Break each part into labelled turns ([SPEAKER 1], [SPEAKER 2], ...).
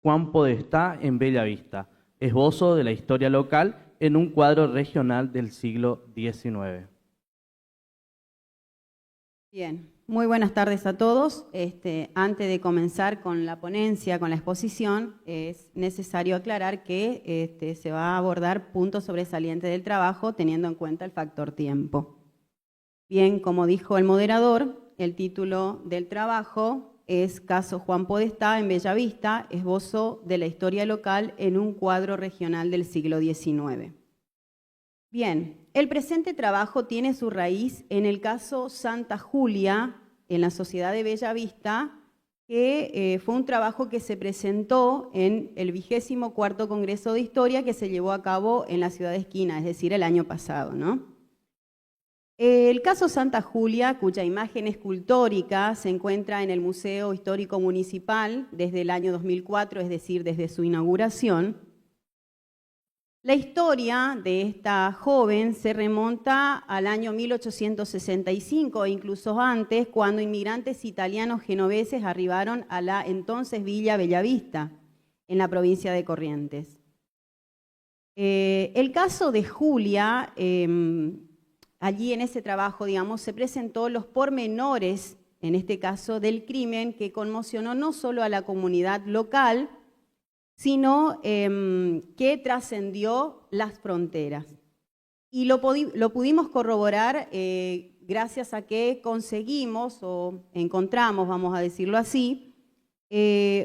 [SPEAKER 1] Juan Podestá en Bellavista, esbozo de la historia local en un cuadro regional del siglo XIX.
[SPEAKER 2] Bien, muy buenas tardes a todos. Antes de comenzar con la ponencia, con la exposición, es necesario aclarar que se va a abordar puntos sobresalientes del trabajo teniendo en cuenta el factor tiempo. Bien, como dijo el moderador, el título del trabajo es Caso Juan Podestá en Bellavista, esbozo de la historia local en un cuadro regional del siglo XIX. Bien, el presente trabajo tiene su raíz en el caso Santa Julia, en la Sociedad de Bellavista, que fue un trabajo que se presentó en el 24º Congreso de Historia que se llevó a cabo en la ciudad de Esquina, es decir, el año pasado, ¿no? El caso Santa Julia, cuya imagen escultórica se encuentra en el Museo Histórico Municipal desde el año 2004, es decir, desde su inauguración. La historia de esta joven se remonta al año 1865 e incluso antes, cuando inmigrantes italianos genoveses arribaron a la entonces Villa Bellavista, en la provincia de Corrientes. El caso de Julia, allí en ese trabajo, digamos, se presentó los pormenores, en este caso, del crimen que conmocionó no solo a la comunidad local, sino que trascendió las fronteras. Y lo pudimos corroborar gracias a que conseguimos o encontramos, vamos a decirlo así,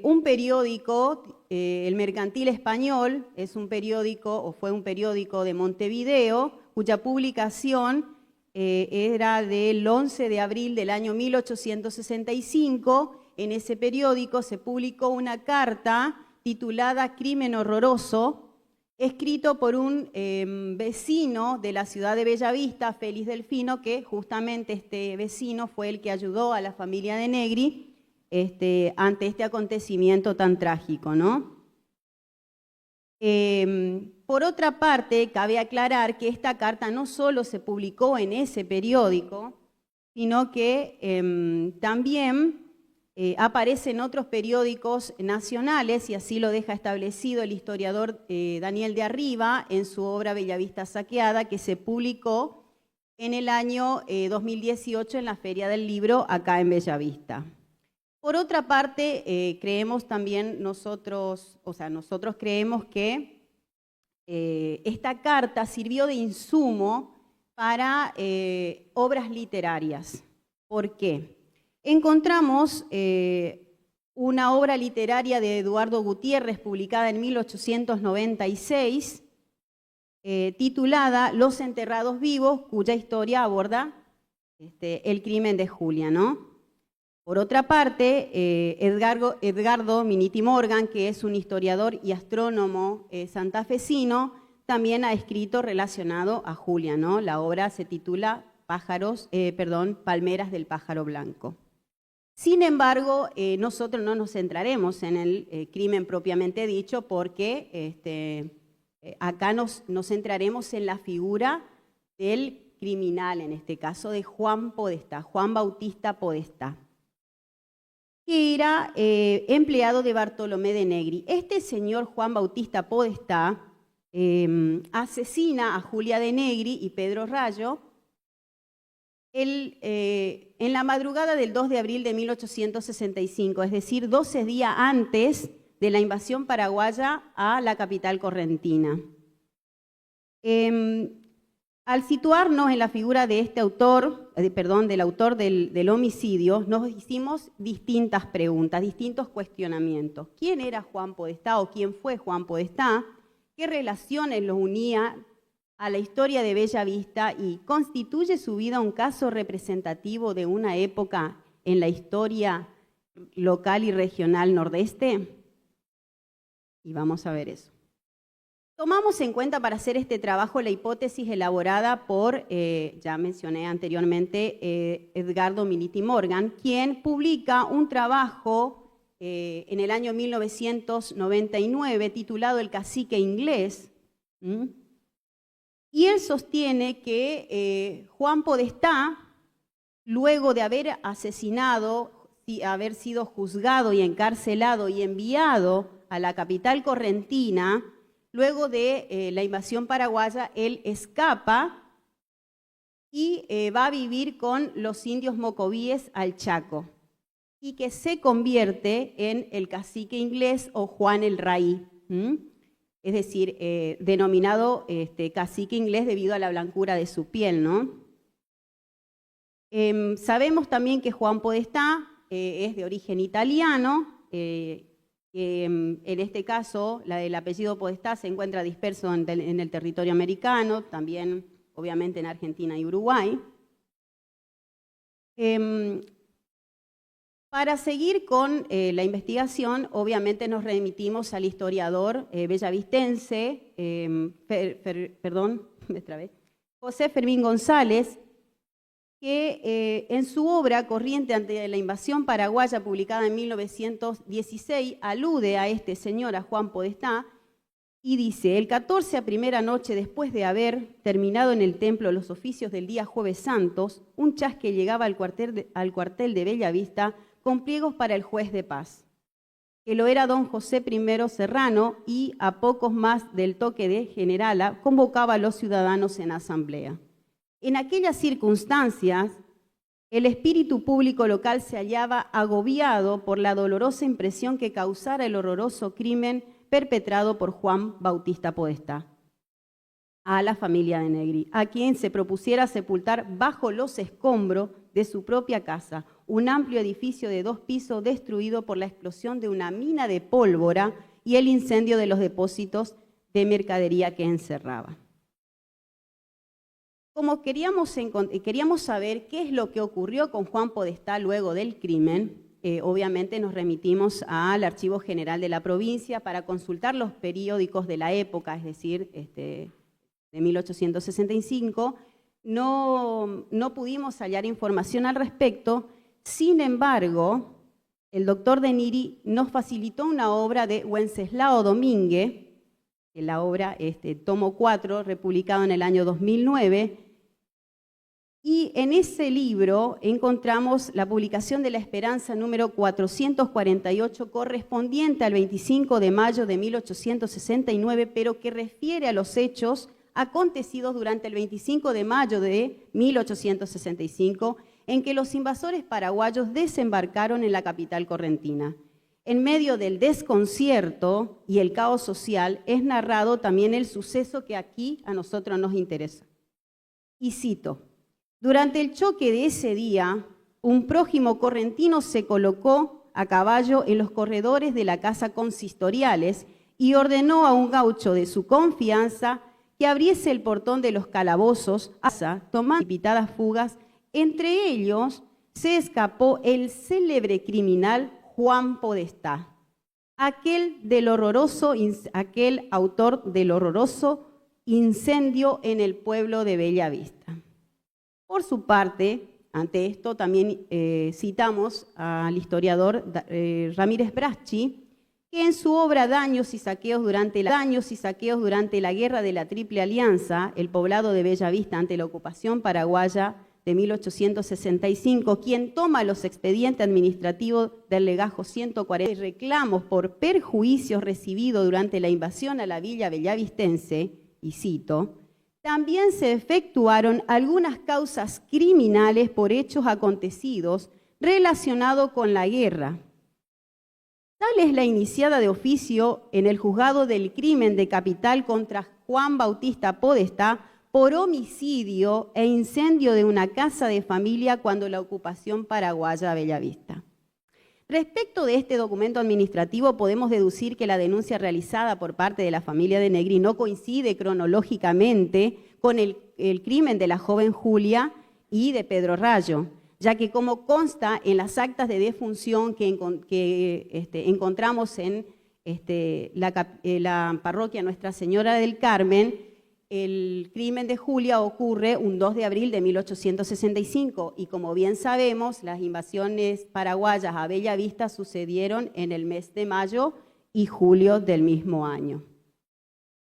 [SPEAKER 2] un periódico, el Mercantil Español, es un periódico o fue un periódico de Montevideo, cuya publicación era del 11 de abril del año 1865. En ese periódico se publicó una carta titulada Crimen Horroroso, escrito por un vecino de la ciudad de Bellavista, Félix Delfino, que justamente este vecino fue el que ayudó a la familia de Negri ante este acontecimiento tan trágico, ¿no? Por otra parte, cabe aclarar que esta carta no solo se publicó en ese periódico, sino que también aparece en otros periódicos nacionales, y así lo deja establecido el historiador Daniel de Arriba en su obra Bellavista Saqueada, que se publicó en el año 2018 en la Feria del Libro acá en Bellavista. Por otra parte, creemos también nosotros creemos que esta carta sirvió de insumo para obras literarias. ¿Por qué? Encontramos una obra literaria de Eduardo Gutiérrez publicada en 1896, titulada Los enterrados vivos, cuya historia aborda el crimen de Julia, ¿no? Por otra parte, Edgardo Miniti Morgan, que es un historiador y astrónomo santafesino, también ha escrito relacionado a Julia, ¿no? La obra se titula Palmeras del pájaro blanco. Sin embargo, nosotros no nos centraremos en el crimen propiamente dicho, porque acá nos centraremos en la figura del criminal, en este caso de Juan Podestá, Juan Bautista Podestá, que era empleado de Bartolomé de Negri. Este señor Juan Bautista Podestá asesina a Julia de Negri y Pedro Rayo en la madrugada del 2 de abril de 1865, es decir, 12 días antes de la invasión paraguaya a la capital correntina. Al situarnos en la figura de este autor, del autor del homicidio, nos hicimos distintas preguntas, distintos cuestionamientos. ¿Quién era Juan Podestá o quién fue Juan Podestá? ¿Qué relaciones los unía a la historia de Bellavista y constituye su vida un caso representativo de una época en la historia local y regional nordeste? Y vamos a ver eso. Tomamos en cuenta para hacer este trabajo la hipótesis elaborada por, ya mencioné anteriormente, Edgardo Miniti Morgan, quien publica un trabajo en el año 1999 titulado El cacique inglés, y él sostiene que Juan Podestá, luego de haber asesinado, haber sido juzgado y encarcelado y enviado a la capital correntina, luego de la invasión paraguaya, él escapa y va a vivir con los indios mocovíes al Chaco, y que se convierte en el cacique inglés o Juan el Raí, es decir, denominado cacique inglés debido a la blancura de su piel, ¿no? Sabemos también que Juan Podestá es de origen italiano, que en este caso el apellido Podestá se encuentra disperso en el territorio americano, también obviamente en Argentina y Uruguay. Para seguir con la investigación, obviamente nos remitimos al historiador bellavistense, José Fermín González, que en su obra Corriente ante la invasión paraguaya, publicada en 1916, alude a este señor, a Juan Podestá, y dice: el 14 a primera noche, después de haber terminado en el templo los oficios del día Jueves Santos, un chasque llegaba al cuartel de Bellavista con pliegos para el juez de paz, que lo era don José I Serrano, y a pocos más del toque de generala convocaba a los ciudadanos en asamblea. En aquellas circunstancias, el espíritu público local se hallaba agobiado por la dolorosa impresión que causara el horroroso crimen perpetrado por Juan Bautista Podestá a la familia de Negri, a quien se propusiera sepultar bajo los escombros de su propia casa, un amplio edificio de 2 pisos destruido por la explosión de una mina de pólvora y el incendio de los depósitos de mercadería que encerraba. Como queríamos saber qué es lo que ocurrió con Juan Podestá luego del crimen, obviamente nos remitimos al Archivo General de la provincia para consultar los periódicos de la época, es decir, de 1865. No pudimos hallar información al respecto. Sin embargo, el doctor de Niri nos facilitó una obra de Wenceslao Domínguez, que la obra tomo 4, republicado en el año 2009, y en ese libro encontramos la publicación de La Esperanza número 448, correspondiente al 25 de mayo de 1869, pero que refiere a los hechos acontecidos durante el 25 de mayo de 1865, en que los invasores paraguayos desembarcaron en la capital correntina. En medio del desconcierto y el caos social es narrado también el suceso que aquí a nosotros nos interesa. Y cito: durante el choque de ese día, un prójimo correntino se colocó a caballo en los corredores de la casa consistoriales y ordenó a un gaucho de su confianza que abriese el portón de los calabozos, tomando precipitadas fugas. Entre ellos se escapó el célebre criminal Juan Podestá, aquel autor del horroroso incendio en el pueblo de Bellavista. Por su parte, ante esto también citamos al historiador Ramírez Braschi, que en su obra Daños y saqueos durante la Guerra de la Triple Alianza, el poblado de Bellavista ante la ocupación paraguaya de 1865, quien toma los expedientes administrativos del legajo 140 y reclamos por perjuicios recibidos durante la invasión a la villa bellavistense, y cito: también se efectuaron algunas causas criminales por hechos acontecidos relacionados con la guerra. Tal es la iniciada de oficio en el juzgado del crimen de capital contra Juan Bautista Podestá por homicidio e incendio de una casa de familia cuando la ocupación paraguaya a Bellavista. Respecto de este documento administrativo, podemos deducir que la denuncia realizada por parte de la familia de Negri no coincide cronológicamente con el crimen de la joven Julia y de Pedro Rayo, ya que, como consta en las actas de defunción que encontramos en la parroquia Nuestra Señora del Carmen, el crimen de Julia ocurre un 2 de abril de 1865 y, como bien sabemos, las invasiones paraguayas a Bellavista sucedieron en el mes de mayo y julio del mismo año.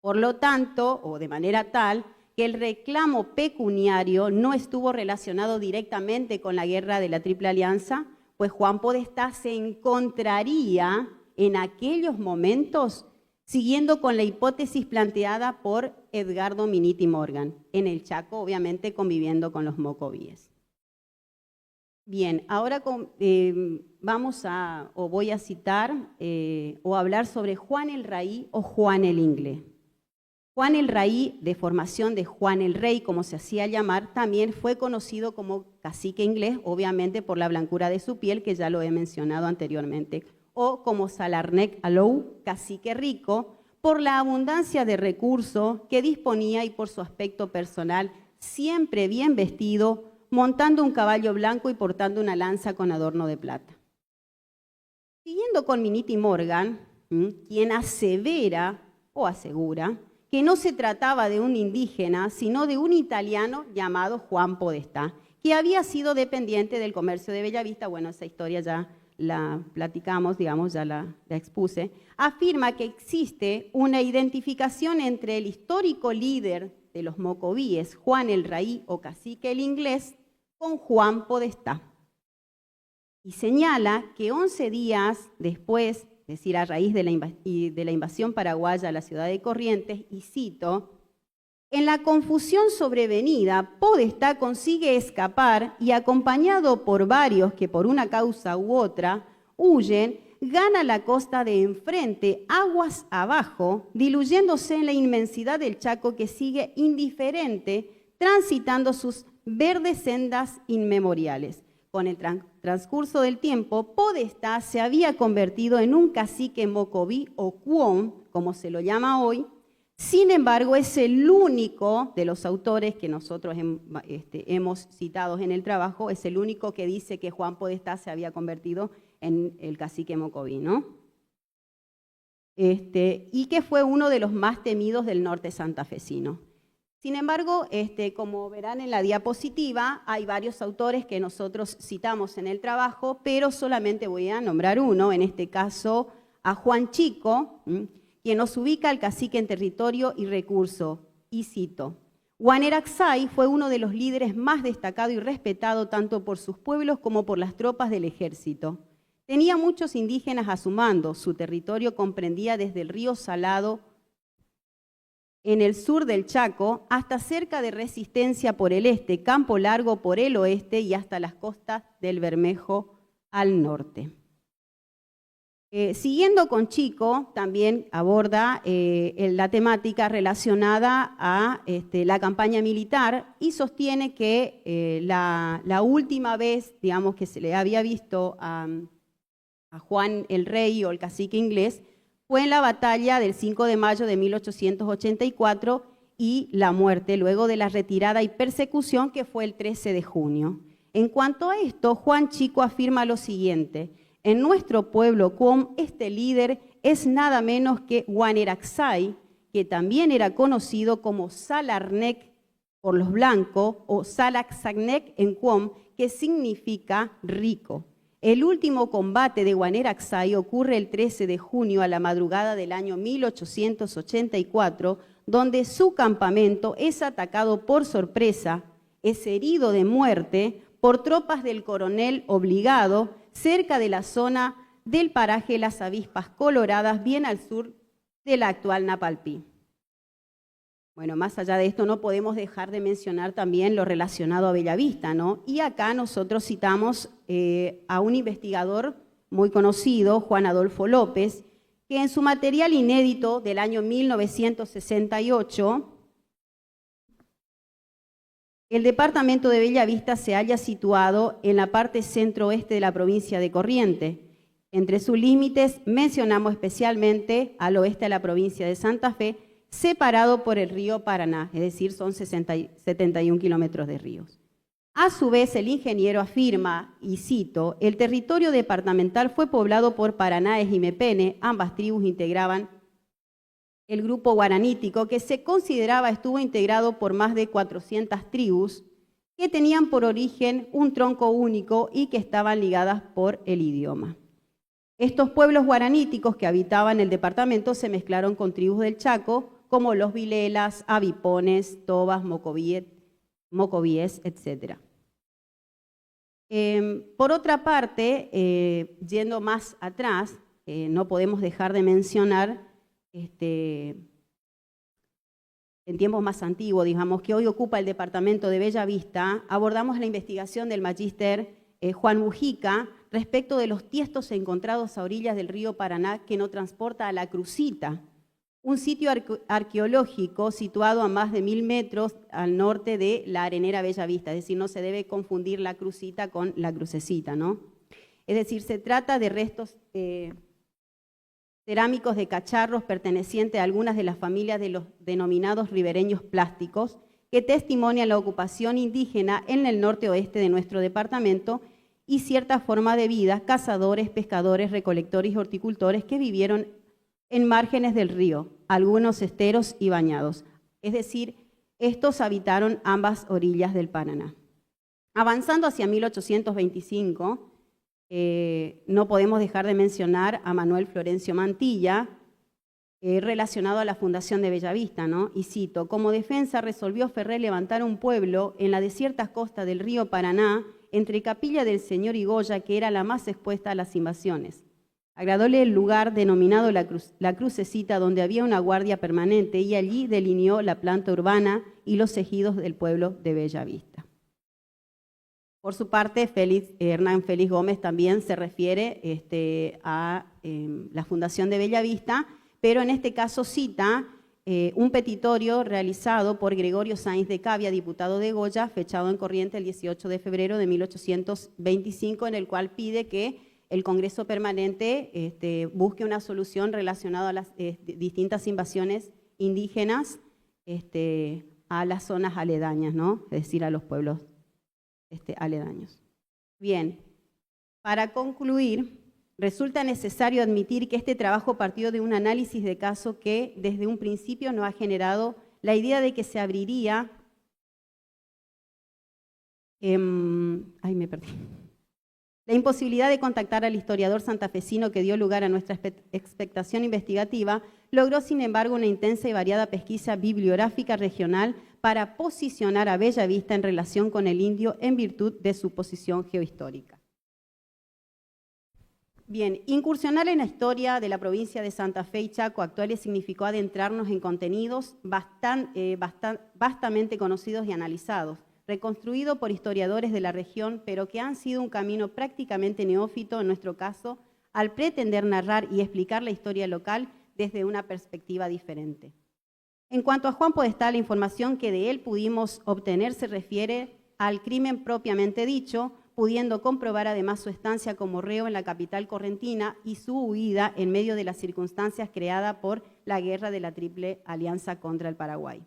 [SPEAKER 2] Por lo tanto, o de manera tal, que el reclamo pecuniario no estuvo relacionado directamente con la Guerra de la Triple Alianza, pues Juan Podestá se encontraría en aquellos momentos, siguiendo con la hipótesis planteada por Edgardo Miniti Morgan, en el Chaco, obviamente conviviendo con los mocovíes. Bien, ahora voy a citar o hablar sobre Juan el Raí o Juan el Inglés. Juan el Raí, de formación de Juan el Rey, como se hacía llamar, también fue conocido como cacique inglés, obviamente por la blancura de su piel, que ya lo he mencionado anteriormente, o como Salarnec Alou, cacique rico, por la abundancia de recursos que disponía y por su aspecto personal, siempre bien vestido, montando un caballo blanco y portando una lanza con adorno de plata. Siguiendo con Miniti Morgan, quien asevera o asegura que no se trataba de un indígena, sino de un italiano llamado Juan Podestá, que había sido dependiente del comercio de Bellavista. Bueno, esa historia ya la platicamos, digamos, ya la expuse. Afirma que existe una identificación entre el histórico líder de los mocovíes, Juan el Raí o cacique el Inglés, con Juan Podestá. Y señala que 11 días después, es decir, a raíz de la invasión paraguaya a la ciudad de Corrientes, y cito, en la confusión sobrevenida, Podestá consigue escapar y, acompañado por varios que por una causa u otra huyen, gana la costa de enfrente, aguas abajo, diluyéndose en la inmensidad del Chaco que sigue indiferente, transitando sus verdes sendas inmemoriales. Con el transcurso del tiempo, Podestá se había convertido en un cacique mocoví o cuón, como se lo llama hoy. Sin embargo, es el único de los autores que nosotros hemos citado en el trabajo, es el único que dice que Juan Podestá se había convertido en el cacique mocoví, ¿no? Y que fue uno de los más temidos del norte santafesino. Sin embargo, como verán en la diapositiva, hay varios autores que nosotros citamos en el trabajo, pero solamente voy a nombrar uno, en este caso a Juan Chico, quien nos ubica al cacique en territorio y recurso, y cito, Guaneraxay fue uno de los líderes más destacado y respetado tanto por sus pueblos como por las tropas del ejército. Tenía muchos indígenas a su mando, su territorio comprendía desde el río Salado, en el sur del Chaco, hasta cerca de Resistencia por el este, Campo Largo por el oeste y hasta las costas del Bermejo al norte. Siguiendo con Chico, también aborda la temática relacionada a la campaña militar y sostiene que la última vez, digamos, que se le había visto a Juan el Rey o el cacique inglés fue en la batalla del 5 de mayo de 1884 y la muerte luego de la retirada y persecución que fue el 13 de junio. En cuanto a esto, Juan Chico afirma lo siguiente, en nuestro pueblo este líder es nada menos que Guaneraxay, que también era conocido como Salarnec por los blancos o Salaxagnec en Cuom, que significa rico. El último combate de Guaneraxay ocurre el 13 de junio a la madrugada del año 1884, donde su campamento es atacado por sorpresa, es herido de muerte por tropas del coronel Obligado cerca de la zona del paraje Las Avispas Coloradas, bien al sur de la actual Napalpí. Bueno, más allá de esto no podemos dejar de mencionar también lo relacionado a Bellavista, ¿no? Y acá nosotros citamos a un investigador muy conocido, Juan Adolfo López, que en su material inédito del año 1968, el departamento de Bellavista se halla situado en la parte centro-oeste de la provincia de Corrientes. Entre sus límites mencionamos especialmente al oeste de la provincia de Santa Fe, separado por el río Paraná, es decir, son 71 kilómetros de ríos. A su vez, el ingeniero afirma, y cito, el territorio departamental fue poblado por Paranaes y Mepene, ambas tribus integraban el grupo guaranítico, que se consideraba estuvo integrado por más de 400 tribus que tenían por origen un tronco único y que estaban ligadas por el idioma. Estos pueblos guaraníticos que habitaban el departamento se mezclaron con tribus del Chaco, como los Vilelas, Avipones, Tobas, Mocovíes, etc. Por otra parte, yendo más atrás, no podemos dejar de mencionar, en tiempos más antiguos, digamos, que hoy ocupa el departamento de Bellavista, abordamos la investigación del magíster Juan Mujica respecto de los tiestos encontrados a orillas del río Paraná que nos transporta a La Crucita, un sitio arqueológico situado a más de 1000 metros al norte de la arenera Bellavista, es decir, no se debe confundir La Crucita con La Crucecita, ¿no? Es decir, se trata de restos cerámicos de cacharros pertenecientes a algunas de las familias de los denominados ribereños plásticos, que testimonian la ocupación indígena en el norte-oeste de nuestro departamento y cierta forma de vida, cazadores, pescadores, recolectores y horticultores que vivieron en márgenes del río, algunos esteros y bañados. Es decir, estos habitaron ambas orillas del Paraná. Avanzando hacia 1825, no podemos dejar de mencionar a Manuel Florencio Mantilla, relacionado a la fundación de Bellavista, ¿no? Y cito, como defensa resolvió Ferrer levantar un pueblo en la desierta costa del río Paraná, entre Capilla del Señor y Goya, que era la más expuesta a las invasiones. Agradóle el lugar denominado la Crucecita, donde había una guardia permanente, y allí delineó la planta urbana y los ejidos del pueblo de Bellavista. Por su parte, Hernán Félix Gómez también se refiere a la fundación de Bellavista, pero en este caso cita un petitorio realizado por Gregorio Sáenz de Cavia, diputado de Goya, fechado en Corrientes el 18 de febrero de 1825, en el cual pide que el Congreso Permanente busque una solución relacionada a las distintas invasiones indígenas a las zonas aledañas, ¿no? Es decir, a los pueblos aledaños. Bien, para concluir, resulta necesario admitir que este trabajo partió de un análisis de caso que desde un principio nos ha generado la idea de que se abriría... La imposibilidad de contactar al historiador santafesino que dio lugar a nuestra expectación investigativa logró, sin embargo, una intensa y variada pesquisa bibliográfica regional para posicionar a Bellavista en relación con el indio en virtud de su posición geohistórica. Bien, incursionar en la historia de la provincia de Santa Fe y Chaco actuales significó adentrarnos en contenidos vastamente conocidos y analizados, reconstruido por historiadores de la región, pero que han sido un camino prácticamente neófito en nuestro caso, al pretender narrar y explicar la historia local desde una perspectiva diferente. En cuanto a Juan Podestá, la información que de él pudimos obtener se refiere al crimen propiamente dicho, pudiendo comprobar además su estancia como reo en la capital correntina y su huida en medio de las circunstancias creadas por la guerra de la Triple Alianza contra el Paraguay.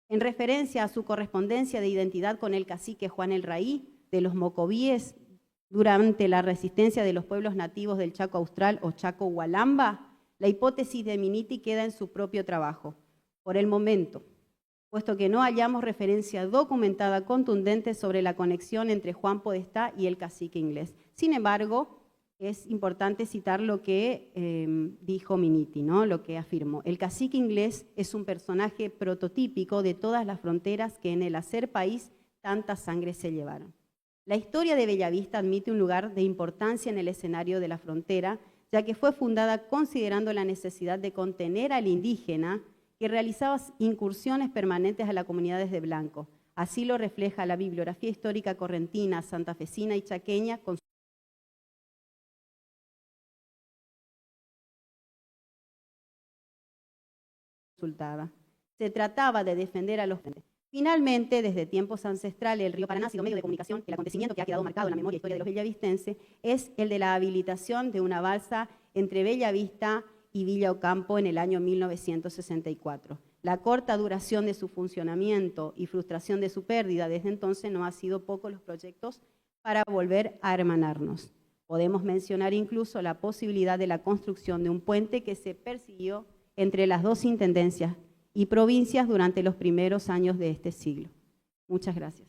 [SPEAKER 2] En referencia a su correspondencia de identidad con el cacique Juan el Raí de los Mocovíes durante la resistencia de los pueblos nativos del Chaco Austral o Chaco Hualamba, la hipótesis de Miniti queda en su propio trabajo, por el momento, puesto que no hallamos referencia documentada contundente sobre la conexión entre Juan Podestá y el cacique inglés. Sin embargo, es importante citar lo que dijo Miniti, ¿no? Lo que afirmó. El cacique inglés es un personaje prototípico de todas las fronteras que en el hacer país tanta sangre se llevaron. La historia de Bellavista admite un lugar de importancia en el escenario de la frontera, ya que fue fundada considerando la necesidad de contener al indígena que realizaba incursiones permanentes a las comunidades de blancos. Así lo refleja la bibliografía histórica correntina, santafesina y chaqueña con consultada. Se trataba de defender a los... Finalmente, desde tiempos ancestrales, el río Paraná ha sido medio de comunicación. El acontecimiento que ha quedado marcado en la memoria e historia de los bellavistenses es el de la habilitación de una balsa entre Bellavista y Villa Ocampo en el año 1964. La corta duración de su funcionamiento y frustración de su pérdida desde entonces no ha sido poco los proyectos para volver a hermanarnos. Podemos mencionar incluso la posibilidad de la construcción de un puente que se persiguió entre las dos intendencias y provincias durante los primeros años de este siglo. Muchas gracias.